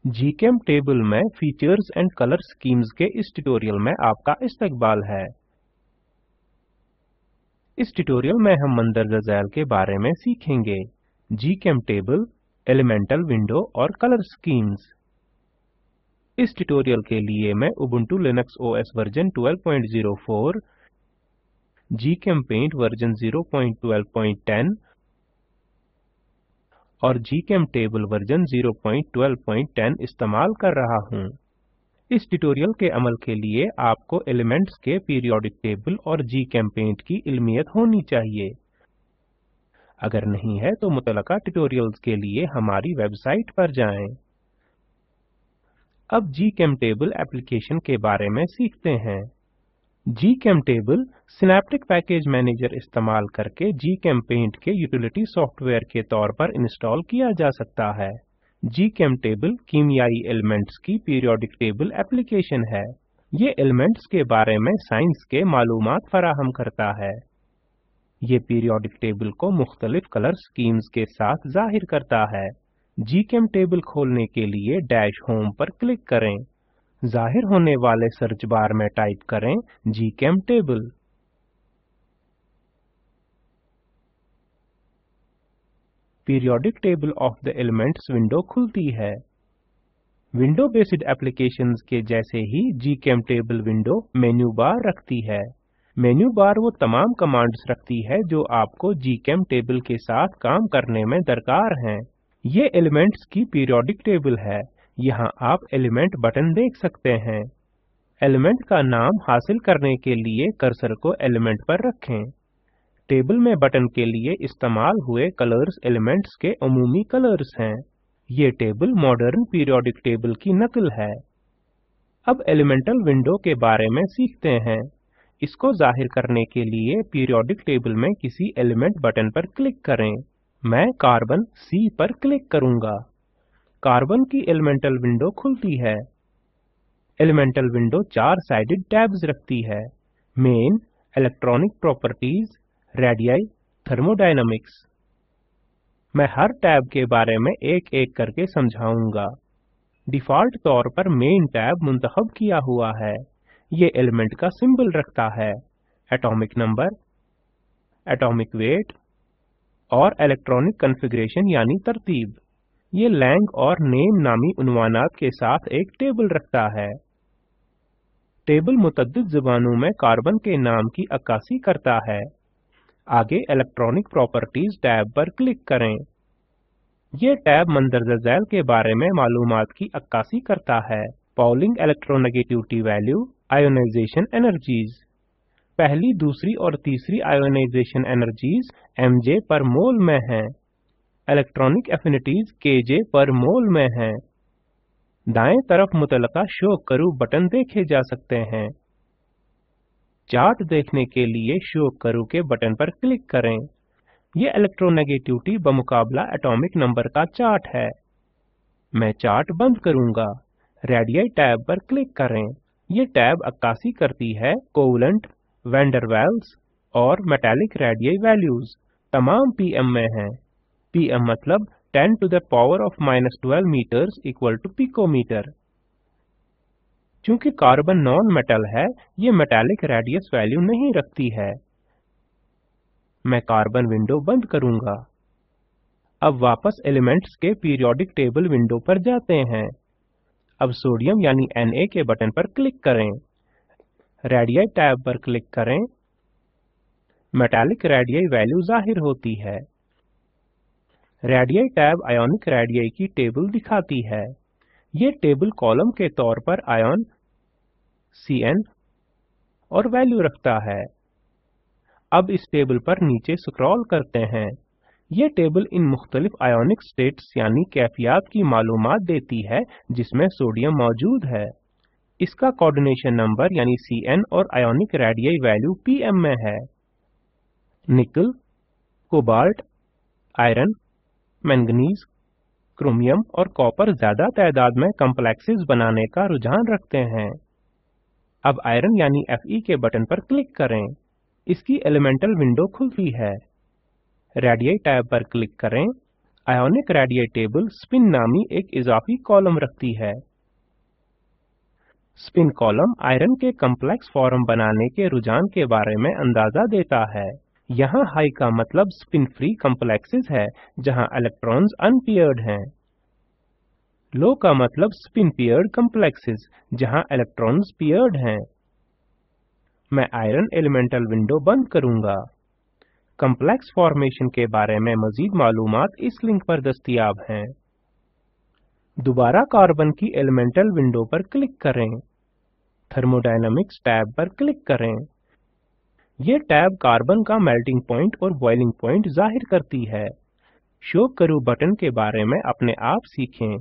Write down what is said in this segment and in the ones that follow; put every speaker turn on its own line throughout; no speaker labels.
जीचेम table में features and colour schemes के इस ट्यूटोरियल में आपका इस्तकबाल है। इस ट्यूटोरियल में हम मंदरजा झैल के बारे में सीखेंगे। जीचेम टेबल, एलिमेंटल विंडो और कलर स्कीम्स। इस ट्यूटोरियल के लिए मैं Ubuntu Linux OS version 12.04, GChemPaint version 0.12.10 और जीचेमटेबल वर्जन 0.12.10 इस्तेमाल कर रहा हूँ। इस ट्यूटोरियल के अमल के लिए आपको एलिमेंट्स के पीरियोडिक टेबल और जीचेम्पेंट की इल्मियत होनी चाहिए। अगर नहीं है तो मुतलका ट्यूटोरियल्स के लिए हमारी वेबसाइट पर जाएं। अब जीचेमटेबल एप्लीकेशन के बारे में सीखते हैं। जीचेमटेबल सिनैप्टिक पैकेज मैनेजर इस्तेमाल करके जीचेम्पेंट के यूटिलिटी सॉफ्टवेयर के तौर पर इंस्टॉल किया जा सकता है। जीचेमटेबल कीमियाई एलिमेंट्स की पीरियोडिक टेबल एप्लीकेशन है। ये एलिमेंट्स के बारे में साइंस के मालूमात फराहम करता है। ये पीरियोडिक टेबल को मुख्तलिफ कलर स्कीम्स के साथ जाहिर करता है। जीचेमटेबल खोलने के लिए डैश होम पर क्लिक करें। जाहिर होने वाले सर्च बार में टाइप करें GChemTable. Periodic table of the elements window खुलती है। विंडो बेस्ड एप्लीकेशंस के जैसे ही जीचेमटेबल विंडो मेन्यू बार रखती है। मेन्यू बार वो तमाम कमांड्स रखती है जो आपको जीचेमटेबल के साथ काम करने में दरकार हैं। ये एलिमेंट्स की पीरियोडिक टेबल है। यहाँ आप एलिमेंट बटन देख सकते हैं। एलिमेंट का नाम हासिल करने के लिए कर्सर को एलिमेंट पर रखें। टेबल में बटन के लिए इस्तेमाल हुए कलर्स एलिमेंट्स के अमूमी कलर्स हैं। ये टेबल मॉडर्न पीरियोडिक टेबल की नकल है। अब एलिमेंटल विंडो के बारे में सीखते हैं। इसको जाहिर करने के लिए पीरियोडिक टेबल में किसी एलिमेंट बटन पर क्लिक करें। मैं कार्बन C पर क्लिक करूंगा। कार्बन की एलिमेंटल विंडो खुलती है। एलिमेंटल विंडो 4 साइडेड टैब्स रखती है। Main, electronic properties, radii, thermodynamics. मैं हर टैब के बारे में एक-एक करके समझाऊंगा। डिफॉल्ट तौर पर मेन टैब मुंतखब किया हुआ है। ये एलिमेंट का सिंबल रखता है, एटॉमिक नंबर, एटॉमिक वेट और इलेक्ट्रॉनिक कॉन्फ़िगरेशन यानी तरतीब। ये लैंग और नेम नामी उन्वानात के साथ एक टेबल रखता है। टेबल मुतअद्दिद ज़ुबानों में कार्बन के नाम की अक्कासी करता है। आगे इलेक्ट्रॉनिक प्रॉपर्टीज टैब पर क्लिक करें। ये टैब मंदरजा झैल के बारे में मालूमात की अक्कासी करता है। Pauling electronegativity value, ionisation energies. पहली, दूसरी और तीसरी आयोनाइजेशन एनर्जीज mj पर मोल में हैं। इलेक्ट्रॉनिक एफिनिटीज kj पर मोल में हैं। दाएं तरफ मुतलका शो करू बटन देखे जा सकते हैं। चार्ट देखने के लिए शो करू के बटन पर क्लिक करें। ये इलेक्ट्रोनेगेटिविटी बमुकाबला एटॉमिक नंबर का चार्ट है। मैं चार्ट बंद करूंगा। रेडियाई टैब पर क्लिक करें। ये टैब अक्कासी करती है कोवलेंट, वैन डर वाल्स और मेटालिक रेडियाई वैल्यूज। तमाम पीएम में हैं। पीएम मतलब 10 to the power of -12 metres equal to picometre. चूंकि कार्बन नॉन मेटल है, ये मेटालिक रेडियस वैल्यू नहीं रखती है। मैं कार्बन विंडो बंद करूंगा। अब वापस एलिमेंट्स के पीरियोडिक टेबल विंडो पर जाते हैं। अब सोडियम यानी Na के बटन पर क्लिक करें। रेडियाई टैब पर क्लिक करें। मेटालिक रेडियाई वैल्यू जाहिर होती है। रेडियाई टैब आयोनिक रेडियाई की टेबल दिखाती है। ये टेबल कॉलम के तौर पर आयन Cn और वैल्यू रखता है। अब इस टेबल पर नीचे स्क्रॉल करते हैं। ये टेबल इन मुख्तलिफ आयोनिक स्टेट्स यानी कैफियत की मालूमात देती है जिसमें सोडियम मौजूद है। इसका कोऑर्डिनेशन नंबर यानी Cn और आयोनिक रेडियाई वैल्यू Pm में है। निकल, कोबाल्ट, आयरन, मैंगनीज, क्रोमियम और कॉपर ज्यादा तादाद में कॉम्प्लेक्सेस बनाने का रुझान रखते हैं। अब आयरन यानी Fe के बटन पर क्लिक करें। इसकी एलिमेंटल विंडो खुलती है। रेडियाई टैब पर क्लिक करें। आयोनिक रेडियल टेबल स्पिन नामी एक इजाफी कॉलम रखती है। स्पिन कॉलम आयरन के कॉम्प्लेक्स फॉर्म बनाने के रुझान के बारे में अंदाजा देता है। यहाँ हाई का मतलब स्पिन फ्री कॉम्प्लेक्सेस है, जहाँ इलेक्ट्रॉन्स अनपेयर्ड हैं। लो का मतलब स्पिन पेयर्ड कॉम्प्लेक्सेस, जहाँ इलेक्ट्रॉन्स पेयर्ड हैं। मैं आयरन एलिमेंटल विंडो बंद करूंगा। कॉम्प्लेक्स फॉर्मेशन के बारे में मजीद मालूमात इस लिंक पर दस्तयाब हैं। दोबारा कार्बन की एलिमेंटल विंडो पर क्लिक करें। थर्मोडायनामिक्स टैब पर क्लिक करें। ये टैब कार्बन का मेल्टिंग पॉइंट और बॉइलिंग पॉइंट जाहिर करती है। शो करो बटन के बारे में अपने आप सीखें।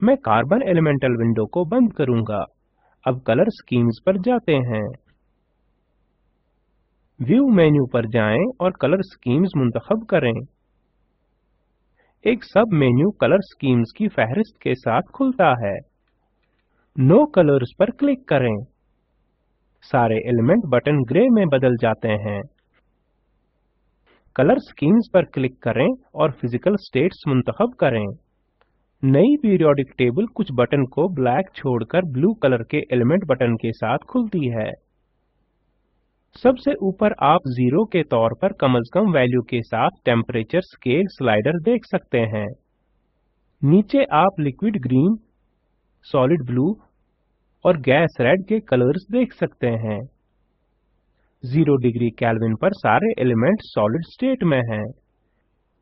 मैं कार्बन एलिमेंटल विंडो को बंद करूंगा। अब कलर स्कीम्स पर जाते हैं। व्यू मेन्यू पर जाएं और कलर स्कीम्स मुंतखब करें। एक सब मेन्यू कलर स्कीम्स की फहरिस्त के साथ खुलता है। नो कलर्स पर क्लिक करें। सारे एलिमेंट बटन ग्रे में बदल जाते हैं। कलर स्कीम्स पर क्लिक करें और फिजिकल स्टेट्स मुंतखब करें। नई पीरियोडिक टेबल कुछ बटन को ब्लैक छोड़कर ब्लू कलर के एलिमेंट बटन के साथ खुलती है। सबसे ऊपर आप 0 के तौर पर कम से कम वैल्यू के साथ टेम्परेचर स्केल स्लाइडर देख सकते हैं। नीचे आप लिक्विड ग्रीन, सॉलिड ब्लू और गैस रेड के कलर्स देख सकते हैं। 0 डिग्री केल्विन पर सारे एलिमेंट सॉलिड स्टेट में हैं,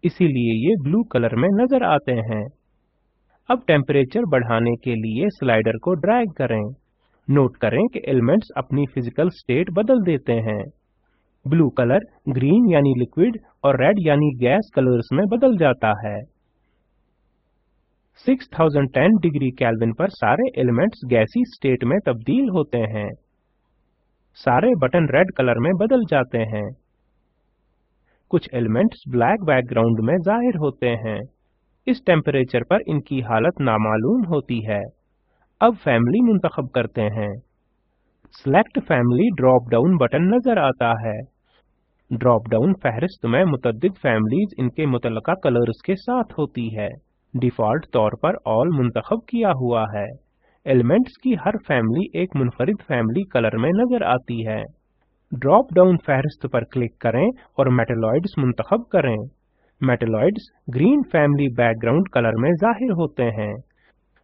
इसीलिए ये ब्लू कलर में नजर आते हैं। अब टेम्परेचर बढ़ाने के लिए स्लाइडर को ड्रैग करें। नोट करें कि एलिमेंट्स अपनी फिजिकल स्टेट बदल देते हैं। ब्लू कलर ग्रीन यानी लिक्विड और रेड यानी गैस कलर्स में बदल जाता है। 6010 डिग्री केल्विन पर सारे एलिमेंट्स गैसी स्टेट में तब्दील होते हैं। सारे बटन रेड कलर में बदल जाते हैं। कुछ एलिमेंट्स ब्लैक बैकग्राउंड में जाहिर होते हैं। इस टेम्परेचर पर इनकी हालत नामालूम होती है। अब फैमिली मुंतखब करते हैं। Select family drop down button नजर आता है। ड्रॉप डाउन फहरिस्त में मुतअद्दिद फैमिलीज इनके मुतल्लका कलर्स के साथ होती है। डिफॉल्ट तौर पर ऑल मुंतखब किया हुआ है। एलिमेंट्स की हर फैमिली एक मुनफरिद फैमिली कलर में नजर आती है। ड्रॉप डाउन फहरिस्त पर क्लिक करें और मेटलॉइड्स मुंतखब करें। Metalloids green family background colour में जाहिर होते हैं।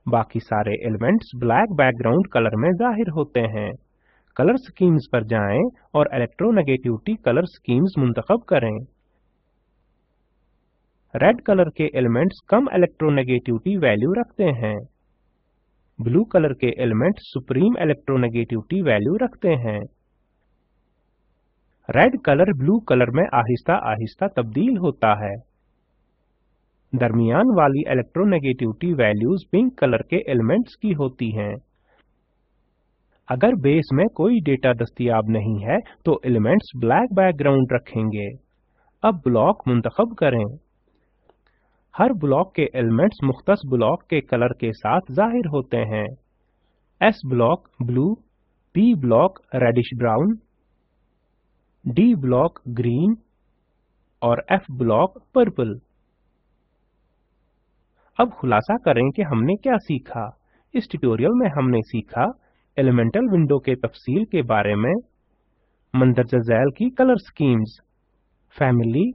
बाकी सारे एलिमेंट्स ब्लैक बैकग्राउंड कलर में जाहिर होते हैं। कलर स्कीम्स पर जाएं और इलेक्ट्रोनेगेटिविटी कलर स्कीम्स मुंतखब करें। रेड कलर के एलिमेंट्स कम इलेक्ट्रोनेगेटिविटी वैल्यू रखते हैं। ब्लू कलर के एलिमेंट्स सुप्रीम इलेक्ट्रोनेगेटिविटी वैल्यू रखते हैं। रेड कलर ब्लू कलर में आहिस्ता आहिस्ता तब्दील होता है। दरमियान वाली इलेक्ट्रोनेगेटिविटी वैल्यूज पिंक कलर के एलिमेंट्स की होती हैं। अगर बेस में कोई डेटा दस्तयाब नहीं है तो एलिमेंट्स ब्लैक बैकग्राउंड रखेंगे। अब ब्लॉक मुंतखब करें। हर ब्लॉक के एलिमेंट्स मुख्तस ब्लॉक के कलर के साथ जाहिर होते हैं। S block blue, P block reddish brown, D block green और F ब्लॉक पर्पल। अब खुलासा करें कि हमने क्या सीखा। इस ट्यूटोरियल में हमने सीखा एलिमेंटल विंडो के तफसील के बारे में, मंदरजा झैल की कलर स्कीम्स, फैमिली,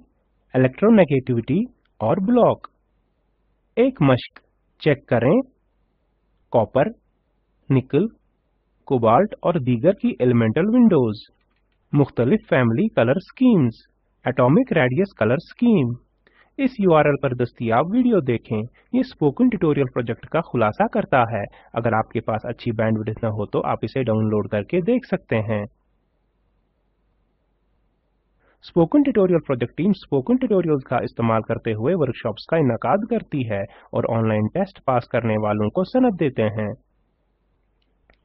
इलेक्ट्रोनेगेटिविटी और ब्लॉक। एक मश्क चेक करें। कॉपर, निकल, कोबाल्ट और दीगर की एलिमेंटल विंडोज, मुख्तलिफ family colour schemes, atomic radius colour scheme. इस URL पर दस्तयाब वीडियो देखें। ये स्पोकन ट्यूटोरियल प्रोजेक्ट का खुलासा करता है। अगर आपके पास अच्छी बैंडविड्थ न हो तो आप इसे डाउनलोड करके देख सकते हैं। Spoken tutorial project team spoken tutorials का इस्तेमाल करते हुए वर्कशॉप्स का इनकाद करती है और ऑनलाइन टेस्ट पास करने वालों को सनद देते हैं।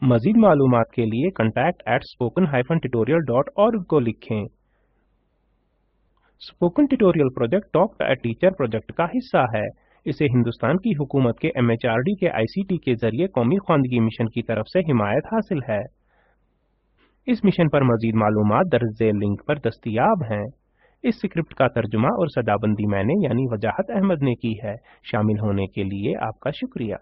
मजीद मालूमात के लिए contact@spoken-tutorial.org को लिखें। Spoken tutorial project talk to a teacher project का हिस्सा है। इसे हिंदुस्तान की हुकूमत के MHRD के ICT के जरिए कौमी ख्वानदगी मिशन की तरफ से हिमायत हासिल है। इस मिशन पर मजीद मालूमात दर्ज झेल लिंक पर दस्तयाब हैं। इस स्क्रिप्ट का तर्जुमा और सदाबंदी मैंने यानी वजाहत अहमद ने की है। शामिल होने के लिए आपका शुक्रिया।